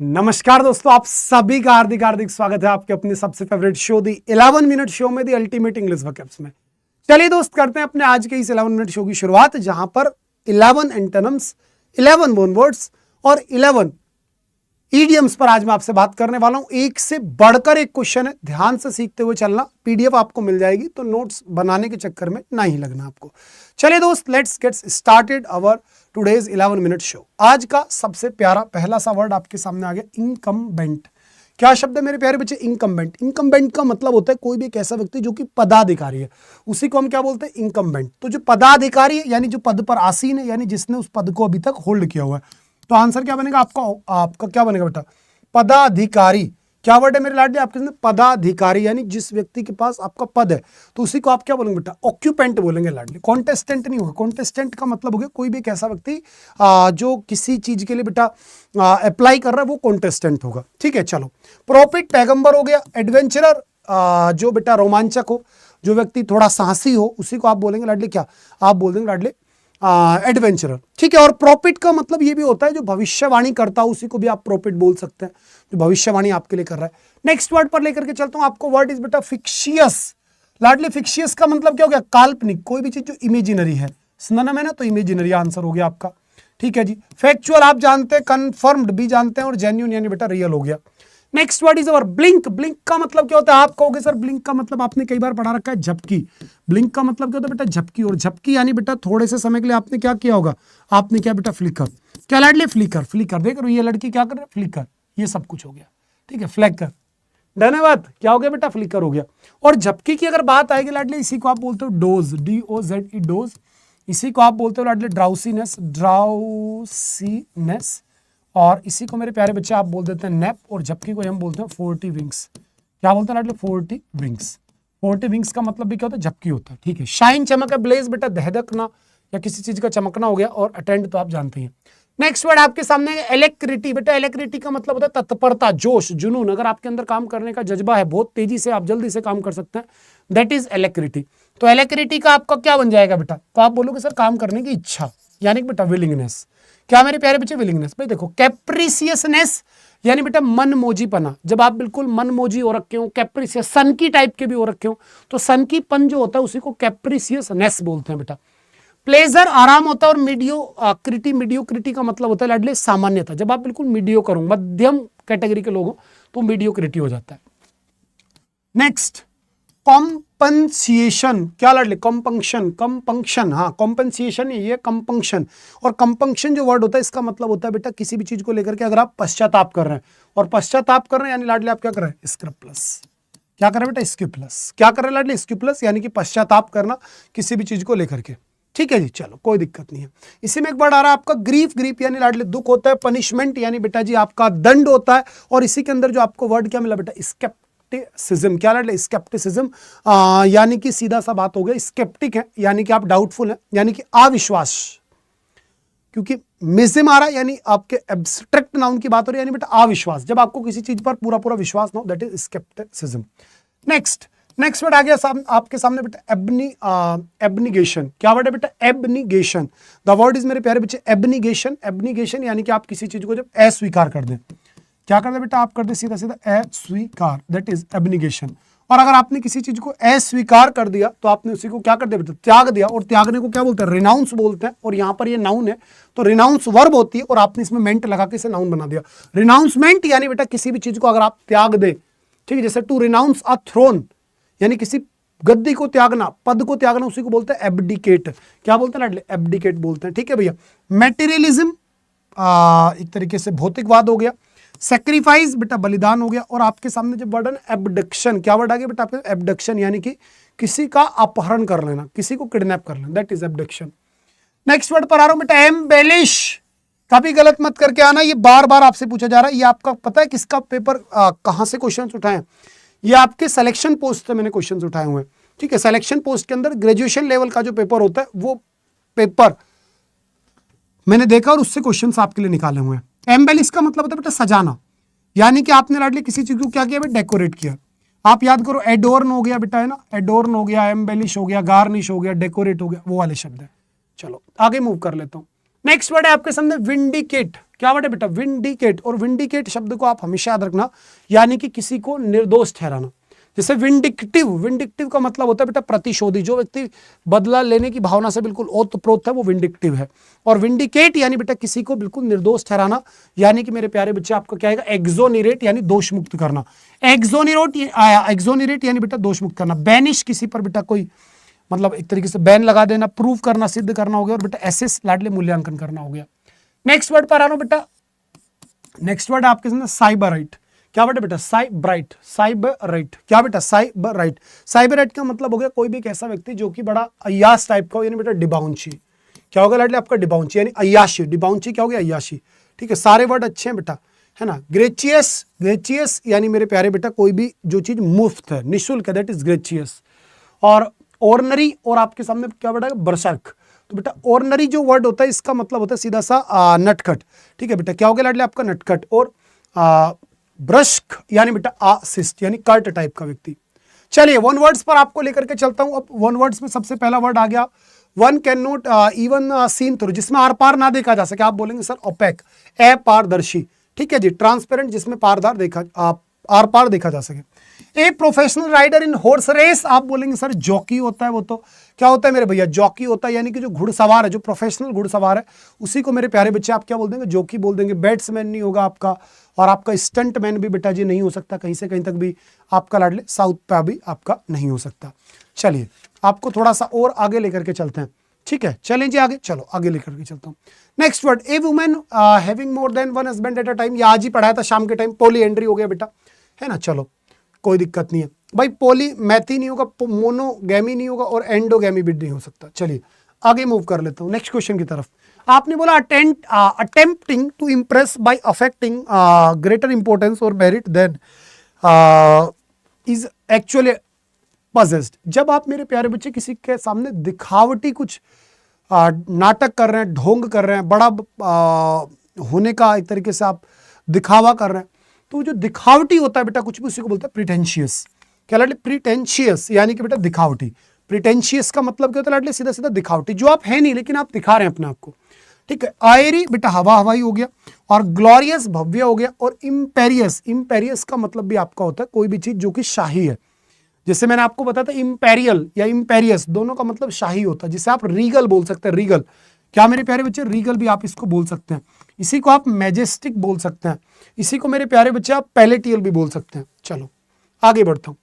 नमस्कार दोस्तों, आप सभी का हार्दिक हार्दिक स्वागत है आपके अपने सबसे फेवरेट शो दी 11 मिनट शो में दी अल्टीमेट इंग्लिश वोकैब्स में। चलिए दोस्त, करते हैं अपने आज के इस 11 मिनट शो की शुरुआत, जहां पर 11 एंटोनिम्स, 11 लोन वर्ड्स और 11 ईडियम्स पर आज मैं आपसे बात करने वाला हूं। एक से बढ़कर एक क्वेश्चन है, ध्यान से सीखते हुए चलना। पीडीएफ आपको मिल जाएगी, तो नोट्स बनाने के चक्कर में ना ही लगना आपको। चलिए दोस्त, let's get started our today's 11 minute show. आज का सबसे प्यारा पहला सा वर्ड आपके सामने आ गया, इनकम्बेंट। क्या शब्द है मेरे प्यारे बच्चे? इनकम्बेंट। इनकम्बेंट का मतलब होता है कोई भी एक ऐसा व्यक्ति जो कि पदाधिकारी है, उसी को हम क्या बोलते हैं? इनकम्बेंट। तो जो पदाधिकारी है यानी जो पद पर आसीन है, यानी जिसने उस पद को अभी तक होल्ड किया हुआ है। तो आंसर क्या बनेगा आपका क्या बनेगा बेटा? पदाधिकारी। क्या वर्ड है मेरे लाडले आपके सामने? पदाधिकारी, यानी जिस व्यक्ति के पास आपका पद है, तो उसी को आप क्या बोलेंगे बेटा? ऑक्यूपेंट बोलेंगे लाडले। कॉन्टेस्टेंट नहीं होगा। कॉन्टेस्टेंट का मतलब हो गया कोई भी एक ऐसा व्यक्ति जो किसी चीज के लिए बेटा अप्लाई कर रहा है, वो कॉन्टेस्टेंट होगा। ठीक है, चलो। प्रॉफिट पैगंबर हो गया। एडवेंचरर जो बेटा रोमांचक हो, जो व्यक्ति थोड़ा साहसी हो, उसी को आप बोलेंगे लाडले क्या? आप बोल देंगे लाडले एडवेंचरर। ठीक है। और प्रॉफिट का मतलब ये भी होता है जो भविष्यवाणी करता है, उसी को भी आप प्रॉफिट बोल सकते हैं, जो भविष्यवाणी आपके लिए कर रहा है। नेक्स्ट वर्ड पर लेकर के चलता हूं आपको। वर्ड इज बेटा फिक्शियस। लाडली फिक्शियस का मतलब क्या हो गया? काल्पनिक। कोई भी चीज जो इमेजिनरी है, सिनोनिम है ना, तो इमेजिनरी आंसर हो गया आपका। ठीक है जी। फैक्चुअल आप जानते हैं, कंफर्म्ड भी जानते हैं, और जेन्युइन यानी बेटा रियल हो गया। Next word is our blink. Blink का मतलब क्या होता है? आप कहोगे सर ब्लिंक का मतलब आपने कई बार पढ़ा रखा है, झपकी। ब्लिंक का मतलब क्या होता है बेटा? झपकी। और झपकी यानी बेटा थोड़े से समय के लिए आपने क्या किया होगा? आपने क्या बेटा? फ्लिकर। क्या लाडली? फ्लिकर। फ्लिकर देख रहे हो, ये लड़की क्या कर रही है? फ्लिकर। ये सब कुछ हो गया। ठीक है, फ्लैकर। धन्यवाद। क्या हो गया बेटा? फ्लिकर हो गया। और झपकी की अगर बात आएगी लाडली, इसी को आप बोलते हो डोज, DOZE, डोज। इसी को आप बोलते हो लाडली ड्राउसीनेस, ड्राउसीनेस। और इसी को मेरे प्यारे बच्चे आप बोल देते हैं नैप। और झपकी को हम बोलते हैं 40 विंग्स। क्या बोलते हैं लाडली? 40 विंग्स। 40 विंग्स का मतलब भी क्या होता है? झपकी होता है। ठीक है। शाइन चमक है, ब्लेज बेटा दहदकना या किसी चीज का चमकना हो गया। और अटेंड तो आप जानते हैं। नेक्स्ट वर्ड आपके सामने एलेक्रिटी। बेटा एलेक्रिटी का मतलब होता है तत्परता, जोश, जुनून। अगर आपके अंदर काम करने का जज्बा है, बहुत तेजी से आप जल्दी से काम कर सकते हैं, दैट इज एलेक्रिटी। तो एलेक्रिटी का आपका क्या बन जाएगा बेटा? तो आप बोलोगे सर काम करने की इच्छा, यानी बेटा विलिंगनेस। क्या मेरे प्यारे बच्चे? विलिंगनेस। भाई देखो, कैप्रिसियसनेस यानी बेटा मनमोजीपना। जब आप बिल्कुल मनमोजी हो रखे हो, कैप्रिसियस सन की टाइप के भी हो रखे हो, तो सन की पन जो होता है उसी को कैप्रिसियसनेस बोलते हैं बेटा। प्लेजर आराम होता है। और मीडियोक्रिटी का मतलब होता है लाडले सामान्यता। जब आप बिल्कुल मीडियोकर हो, मध्यम कैटेगरी के लोग हो, तो मीडियोक्रिटी हो जाता है। नेक्स्ट, कॉम्पनसिएशन। क्या लाडले? कंपंक्शन। हाँ, कॉम्पनसिएशन ये कंपंक्शन। और कंपंक्शन जो वर्ड होता है, इसका मतलब होता है बेटा किसी भी चीज को लेकर के अगर आप पश्चाताप कर रहे हैं, और पश्चाताप कर रहे हैं यानी लाडले आप क्या कर रहे हैं? स्क्रिप्टलेस। क्या कर रहे हैं बेटा? स्क्रिप्टलेस। क्या कर रहे हैं लाडले? स्क्रिप्टलेस, यानी कि पश्चाताप करना किसी भी चीज को लेकर के। ठीक है जी, चलो कोई दिक्कत नहीं है। इसी में एक वर्ड आ रहा है आपका ग्रीफ। ग्रीफ यानी लाडले दुख होता है। पनिशमेंट यानी बेटा जी आपका दंड होता है। और इसी के अंदर जो आपको वर्ड क्या मिला बेटा? स्केप्टिसिज्म। क्या लाडले? स्केप्टिसिज्म यानी कि सीधा सा बात हो गया, स्केप्टिक है यानी कि आप डाउटफुल है, यानी कि अविश्वास। क्योंकि मिज्म आ रहा है यानी आपके एब्स्ट्रैक्ट नाउन की बात हो रही है, यानी बेटा अविश्वास। जब आपको किसी चीज पर पूरा पूरा विश्वास ना हो, that is scepticism. Next word आ गया आपके सामने बेटा एब्निगेशन। क्या वर्ड है बेटा? एब्निगेशन। द वर्ड इज मेरे प्यारे बच्चे एब्निगेशन। एब्निगेशन यानी कि आप किसी चीज को जब अस्वीकार कर दें। क्या कर दे बेटा? आप कर दे सीधा सीधा अस्वीकार, दैट इज एब्निगेशन। और अगर आपने किसी चीज को अस्वीकार कर दिया, तो आपने उसी को क्या कर दिया बेटा? त्याग दिया। और त्यागने को क्या बोलते हैं? रिनाउंस बोलते हैं। और यहाँ पर ये नाउन है, तो रिनाउंस वर्ब होती है, और आपने इसमें मेंट लगा के इसे नाउन बना दिया। रिनाउंसमेंट यानी बेटा किसी भी चीज को अगर आप त्याग दे, ठीक है, जैसे टू रिनाउंस अ थ्रोन यानी किसी गद्दी को त्यागना, पद को त्यागना, उसी को बोलते हैं एब्डिकेट। क्या बोलते हैं लाडले? एब्डिकेट बोलते हैं। ठीक है भैया। मैटेरियलिज्म एक तरीके से भौतिकवाद हो गया। सेक्रीफाइस बेटा बलिदान हो गया। और आपके सामने जब वर्ड है एबडक्शन। क्या वर्ड आ गया बेटा आपके? एबडक्शन यानी कि किसी का अपहरण कर लेना, किसी को किडनैप कर लेना, that is abduction. Next word पर आ रहा हूं बेटा एम्बेलिश। कभी गलत मत करके आना, ये बार बार आपसे पूछा जा रहा है। ये आपका पता है किसका पेपर कहां से क्वेश्चन उठाए? ये आपके सिलेक्शन पोस्ट से मैंने क्वेश्चंस उठाए हुए हैं। ठीक है, सिलेक्शन पोस्ट के अंदर ग्रेजुएशन लेवल का जो पेपर होता है, वो पेपर मैंने देखा और उससे क्वेश्चंस आपके लिए निकाले हुए हैं। एम्बेलिश का मतलब होता है बेटा सजाना, यानी कि आपने लाडली किसी चीज को क्या किया बेटा? डेकोरेट किया। आप याद करो, एडोर्न हो गया बेटा, है ना, एडोर्न हो गया, एम्बेलिश हो गया, गार्निश हो गया, डेकोरेट हो गया, वो वाले शब्द है। चलो आगे मूव कर लेता हूं। नेक्स्ट वर्ड है आपके सामने विंडिकेट। क्या वर्ड है बेटा, विंडिकेट। और विंडिकेट शब्द को आप हमेशा याद रखना, यानी कि किसी को निर्दोष ठहराना। जैसे विंडिक्टिव, विंडिक्टिव का मतलब होता है बेटा प्रतिशोधी, जो व्यक्ति बदला लेने की भावना से बिल्कुल ओतप्रोत है वो विंडिक्टिव है। और विंडिकेट यानी बेटा किसी को बिल्कुल निर्दोष ठहराना, यानी कि मेरे प्यारे बच्चे आपका क्या आएगा, एक्सोनिरेट यानी दोष मुक्त करना। एक्सोनिरेट यानी बेटा दोष मुक्त करना। बैनिश किसी पर बेटा कोई मतलब एक तरीके से बैन लगा देना, प्रूव करना, सिद्ध करना हो गया। और बेटा एसेस लाडले मूल्यांकन करना हो गया। नेक्स्ट वर्ड पर आ रहा हूं बेटा, नेक्स्ट वर्ड आपके सामने साइबराइट। क्या वर्ड है बेटा, साइबराइट। साइबराइट क्या बेटा, साइबराइट। साइबराइट का मतलब हो गया कोई भी एक ऐसा व्यक्ति जो कि बड़ा अय्याश टाइप का हो, यानी बेटा डिबाउंची। क्या होगा लाडले आपका, डिबाउंची यानी अय्याशी। डिबाउंची क्या हो गया, अय्याशी। ठीक है, सारे वर्ड अच्छे हैं बेटा, है ना। ग्रेचियस, ग्रेचियस यानी मेरे प्यारे बेटा कोई भी जो चीज मुफ्त है, निःशुल्क है, दैट इज ग्रेचियस। और ऑर्डनरी, और आपके सामने क्या वर्ड है, बर्सर्क। तो बेटा ऑर्डनरी जो वर्ड होता है इसका मतलब होता है सीधा सा नटखट। ठीक है बेटा, क्या हो गया लाडले आपका, नटखट। और ब्रस्क यानी बेटा अशिष्ट यानी कर्ट टाइप का व्यक्ति। चलिए वन वर्ड्स पर आपको लेकर के चलता हूं। अब वन वर्ड्स में सबसे पहला वर्ड आ गया, one can not even seen through, जिसमें आर पार ना देखा जा सके। आप बोलेंगे सर ओपेक, अपारदर्शी। ठीक है जी, ट्रांसपेरेंट जिसमें पारदार देखा आर पार देखा जा सके। A professional rider in horse race, आप बोलेंगे सर जॉकी होता है। वो तो क्या होता है मेरे भैया, जॉकी होता है, यानी कि जो घुड़सवार है, जो प्रोफेशनल घुड़सवार है, उसी को मेरे प्यारे बच्चे आप क्या बोल देंगे, जॉकी बोल देंगे। बैट्समैन नहीं होगा आपका, और आपका स्टंट मैन भी बेटा जी नहीं हो सकता, कहीं से कहीं तक भी आपका लाडले साउथ पे भी आपका नहीं हो सकता। चलिए आपको थोड़ा सा और आगे लेकर के चलते हैं। ठीक है, चलें जी आगे, चलो आगे लेकर के चलता हूँ। Next word, A women having more than one husband at a time. ये आज ही पढ़ाया था शाम के टाइम, पॉलीएंड्री हो गया बेटा, है ना। चलो कोई दिक्कत नहीं है भाई, पॉली मैथी नहीं होगा, मोनोगैमी नहीं होगा, और एंडोगैमी भी नहीं हो सकता। चलिए आगे मूव कर लेता हूँ नेक्स्ट क्वेश्चन की तरफ। आपने बोला attempting to impress by affecting greater importance और merit than is actually possessed. जब आप मेरे प्यारे बच्चे किसी के सामने दिखावटी कुछ नाटक कर रहे हैं, ढोंग कर रहे हैं, बड़ा होने का एक तरीके से आप दिखावा कर रहे हैं, तो जो दिखावटी होता है बेटा कुछ भी, उसी को बोलते हैं प्रिटेंशियस। क्या लाडले, प्रिटेंशियस यानी कि बेटा दिखावटी। प्रिटेंशियस का मतलब क्या होता है लाडले, सीधा सीधा दिखावटी, जो आप है नहीं लेकिन आप दिखा रहे हैं अपने आप को। ठीक है, आयरी बेटा हवा हवाई हो गया, और ग्लोरियस भव्य हो गया, और इम्पेरियस, इम्पेरियस का मतलब भी आपका होता है कोई भी चीज जो कि शाही है। जैसे मैंने आपको बताया था इंपेरियल या इम्पेरियस, दोनों का मतलब शाही होता है। जिसे आप रीगल बोल सकते हैं, रीगल। क्या मेरे प्यारे बच्चे, रीगल भी आप इसको बोल सकते हैं। इसी को आप मैजेस्टिक बोल सकते हैं। इसी को मेरे प्यारे बच्चे आप पैलेटियल भी बोल सकते हैं। चलो आगे बढ़ता हूं।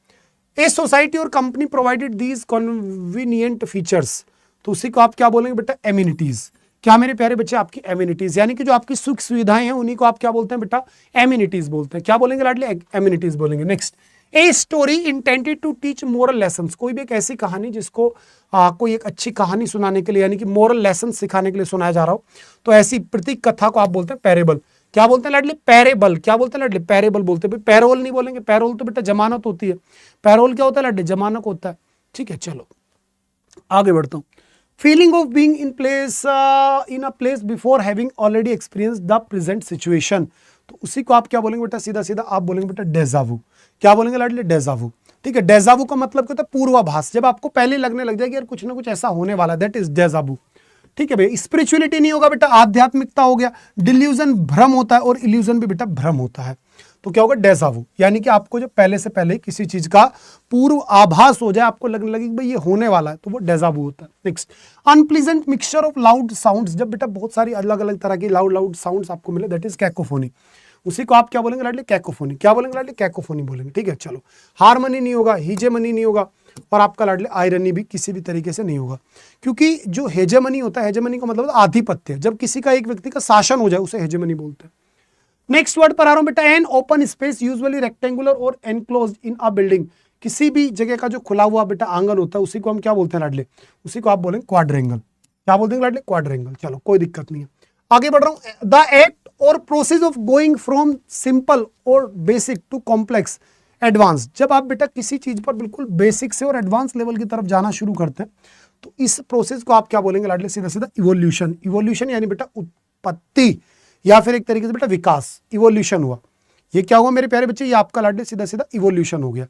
ए सोसाइटी और company provided these convenient features, तो उसी को आप क्या बोलेंगे बेटा, एमिनिटीज। क्या मेरे प्यारे बच्चे, आपकी एमिनिटीज, यानी कि जो आपकी सुख सुविधाएं हैं उन्हीं को आप क्या बोलते हैं बेटा, एमिनिटीज बोलते हैं। क्या बोलेंगे लाडले, एमिनिटीज बोलेंगे। Next, a story intended to teach moral lessons, कोई भी एक ऐसी कहानी जिसको कोई एक अच्छी कहानी सुनाने के लिए, यानी कि मोरल लेसन सिखाने के लिए सुनाया जा रहा हो, तो ऐसी प्रतीक कथा को आप बोलते हैं पैरेबल। क्या बोलते हैं लाडले, पैरेबल। क्या बोलते हैं लाडले, पैरेबल बोलते हैं। पैरोल नहीं बोलेंगे, पैरोल तो बेटा जमानत होती है। पैरोल क्या होता है लाडले, जमानत होता है। ठीक है, चलो आगे बढ़ता हूँ। Feeling of being in a place before having already experience the present situation, तो उसी को आप क्या बोलेंगे बेटा, सीधा सीधा आप बोलेंगे बेटा डेजावू। क्या बोलेंगे लाडले, डेजावू। ठीक है, डेजावू का मतलब क्या होता है, पूर्वाभास। जब आपको पहले लगने लग जाएगी यार कुछ ना कुछ ऐसा होने वाला, दैट इज डेजावू। ठीक है भाई, स्पिरिचुअलिटी नहीं होगा बेटा, आध्यात्मिकता हो गया। डिल्यूजन भ्रम होता है, और इल्यूजन भी बेटा भ्रम होता है। तो क्या होगा, डेजावू, यानी कि आपको जो पहले से पहले किसी चीज का पूर्व आभास हो जाए, आपको लगने लगे कि भाई ये होने वाला है, तो वो डेजावू होता है। Next, unpleasant mixture of loud sounds, जब बेटा बहुत सारी अलग अलग तरह की लाउड साउंड्स आपको मिले, दैट इज कैकोफोनी। उसी को आप क्या बोलेंगे लाडले, कैकोफोनी। क्या बोलेंगे लाडले, कैकोफोनी बोलेंगे। ठीक है, चलो हारमनी नहीं होगा, हीजेमनी नहीं होगा, और आपका लाडले आयरनी भी किसी भी तरीके से नहीं होगा, क्योंकि जो हेजेमनी होता है, हेजेमनी का मतलब आधिपत्य, जब किसी का एक व्यक्ति का शासन हो जाए उसे हेजेमनी बोलते हैं। नेक्स्ट वर्ड पर आ रहा हूं बेटा, an open space usually rectangular और एनक्लोज्ड इन अ बिल्डिंग, किसी भी जगह का जो खुला हुआ बेटा आंगन होता है उसी को हम क्या बोलते हैं लाडले, उसी को आप बोलेंगे क्वाड्रेंगल। क्या बोलते हैं लाडले, क्वाड्रेंगल। चलो कोई दिक्कत नहीं है, आगे बढ़ रहा हूं। द एक्ट और process of going from simple और बेसिक टू कॉम्प्लेक्स एडवांस, जब आप बेटा किसी चीज पर बिल्कुल बेसिक से और एडवांस लेवल की तरफ जाना शुरू करते हैं, तो इस प्रोसेस को आप क्या बोलेंगे लाडले, सीधा सीधा इवोल्यूशन। इवोल्यूशन यानी बेटा उत्पत्ति, या फिर एक तरीके से बेटा विकास, इवोल्यूशन हुआ। ये क्या हुआ मेरे प्यारे बच्चे, ये आपका लाडले सीधा सीधा इवोल्यूशन हो गया।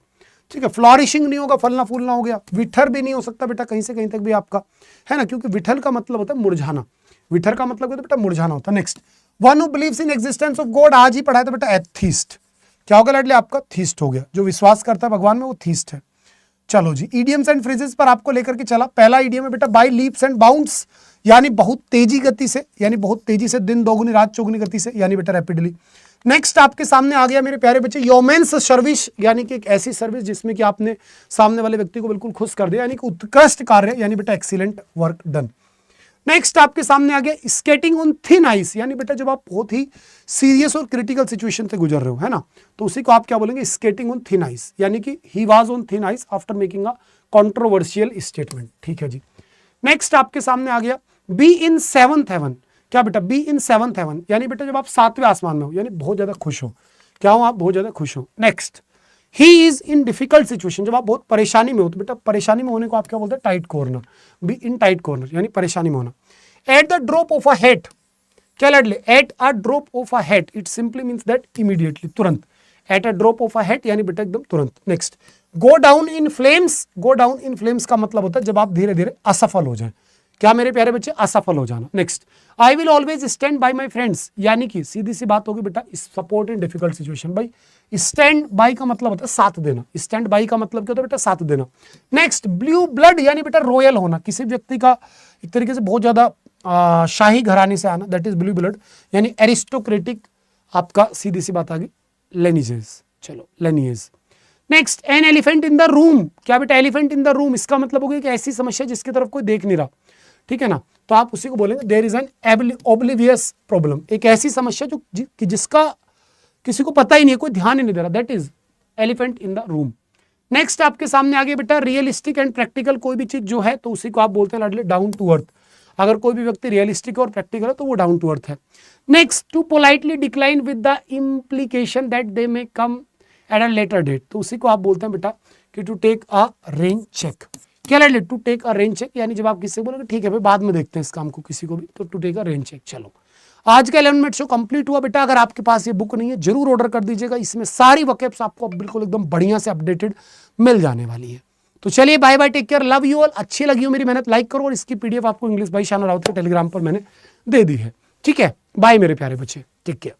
ठीक है, फ्लॉरिशिंग नहीं होगा, फलना फूलना हो गया। विठर भी नहीं हो सकता बेटा कहीं से कहीं तक भी आपका, है ना, क्योंकि विठल का मतलब होता है मुरझाना। विठर का मतलब होता है बेटा मुरझाना होता है। Next, one who believes in existence of God, आज ही पढ़ा था बेटा एथीस्ट। क्या होगा लाडले, आपका थीस्ट हो गया। जो विश्वास करता है भगवान में वो थीस्ट है। चलो जी, इडियम्स एंड फ्रेजेस पर आपको लेकर के चला। पहला इडियम है बेटा बाय लीप्स एंड बाउंड्स, यानी बहुत तेजी गति से, यानी बहुत तेजी से, दिन दोगुनी रात चौगुनी गति से, यानी बेटा रैपिडली। नेक्स्ट आपके सामने आ गया मेरे प्यारे बच्चे योमेंस सर्विस, यानी कि एक ऐसी सर्विस जिसमें कि आपने सामने वाले व्यक्ति को बिल्कुल खुश कर दिया, यानी कि उत्कृष्ट कार्य, यानी बेटा एक्सीलेंट वर्क डन। नेक्स्ट आपके सामने आ गया स्केटिंग ऑन थिन आइस, यानी बेटा जब आप बहुत ही सीरियस और क्रिटिकल सिचुएशन से गुजर रहे हो, है ना, तो उसी को आप क्या बोलेंगे, स्केटिंग ऑन थिन आइस, यानी कि he was on thin ice after making a controversial statement. ठीक है जी। नेक्स्ट आपके सामने आ गया बी इन सेवंथ हेवन, क्या बेटा, बी इन सेवंथ हेवन, यानी बेटा जब आप सातवें आसमान में हो, यानी बहुत ज्यादा खुश हो। क्या हो, आप बहुत ज्यादा खुश हो। Next he is in difficult situation, जब आप बहुत परेशानी में हो, तो बेटा परेशानी में होने को आप क्या बोलते हैं, tight corner, be in tight corner, यानी परेशानी में होना। At the drop of a hat, क्या लड़ले, at a drop of a hat, it simply means that immediately, तुरंत। At a drop of a hat, यानी बेटा एकदम तुरंत। Next go down in flames, go down in flames का मतलब होता है जब आप धीरे धीरे असफल हो जाए। क्या मेरे प्यारे बच्चे, असफल हो जाना। Next I will always stand by my friends, यानी कि सीधी सी बात होगी बेटा सपोर्ट इन डिफिकल्ट सिचुएशन। भाई स्टैंड बाय का मतलब होता है साथ देना, स्टैंड बाय का मतलब क्या होता है बेटा, साथ देना। नेक्स्ट ब्लू ब्लड, यानी बेटा रॉयल होना, किसी व्यक्ति का एक तरीके से बहुत ज्यादा शाही घराने से आना, दैट इज ब्लू ब्लड, यानी एरिस्टोक्रेटिक, आपका सीधी सी बात आ गई लेनिजेस। चलो lineage. Next an elephant in the room, क्या बेटा एलिफेंट इन द रूम, इसका मतलब होगा कि ऐसी समस्या जिसकी तरफ कोई देख नहीं रहा। ठीक है ना, तो आप उसी को बोलेंगे there is an oblivious problem, एक ऐसी समस्या जो जिसका किसी को पता ही नहीं है, कोई ध्यान ही नहीं दे रहा, that is elephant in the room. Next आपके सामने आगे बेटा रियलिस्टिक एंड प्रैक्टिकल, कोई भी चीज जो है तो उसी को आप बोलते हैं लाडले डाउन टू अर्थ। अगर कोई भी व्यक्ति रियलिस्टिक और प्रैक्टिकल है तो वो डाउन टू अर्थ है। Next to politely decline with the implication that they may come at a later date, तो उसी को आप बोलते हैं बेटा कि to take a rain check. क्या लाडले, to take a rain check, यानी जब आप किसी को बोलोगे ठीक है भाई बाद में देखते हैं इस काम को किसी को भी, तो to take a rain check. चलो आज का 11 मिनट शो कंप्लीट हुआ बेटा। अगर आपके पास ये बुक नहीं है जरूर ऑर्डर कर दीजिएगा, इसमें सारी वोकैब्स आपको बिल्कुल एकदम बढ़िया से अपडेटेड मिल जाने वाली है। तो चलिए bye bye, take care, love you all. अच्छी लगी हो मेरी मेहनत लाइक करो, और इसकी पीडीएफ आपको इंग्लिश बाई शान राउत के टेलीग्राम पर मैंने दे दी है। ठीक है, बाय मेरे प्यारे बच्चे, टेक केयर।